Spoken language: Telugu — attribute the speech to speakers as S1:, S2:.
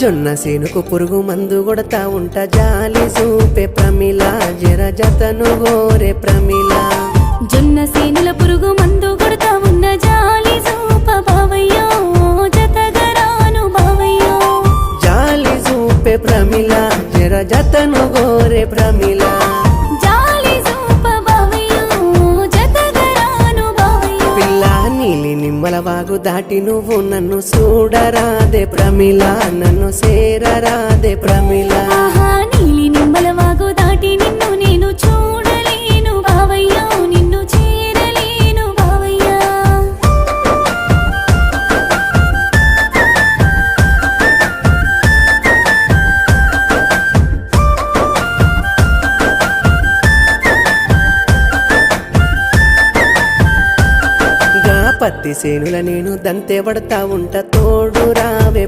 S1: జొన్న సేనుకు పురుగు మందు కొడతా ఉంటా జాలి చూపే ప్రమిళ జర జతను గోరే ప్రమిళ
S2: జొన్న సేనుల పురుగు మందు కొడతా ఉన్న జాలి చూప బావయ్యో జతగరాను బావయ్యో
S1: జాలి చూపే ప్రమిళ జర జతను గోరే ప్రమిళ
S2: జాలి చూప బావయ్యో జతగరాను బావయ్యో
S1: పిల్ల నీలి నిమ్మల వాగు దాటి నువ్వు నన్ను చూడరాదే ప్రమిళ నన్ను సేరరాదే ప్రమిళ
S2: ఆహా నీలి నిమ్మల వాగు దాటి నిన్ను నేను చూడలేను బావయ్యో నిన్ను చేరలేను బావయ్యా
S1: గా పత్తి సేనుల నేను దంతే పడతా ఉంటా తోడు రావే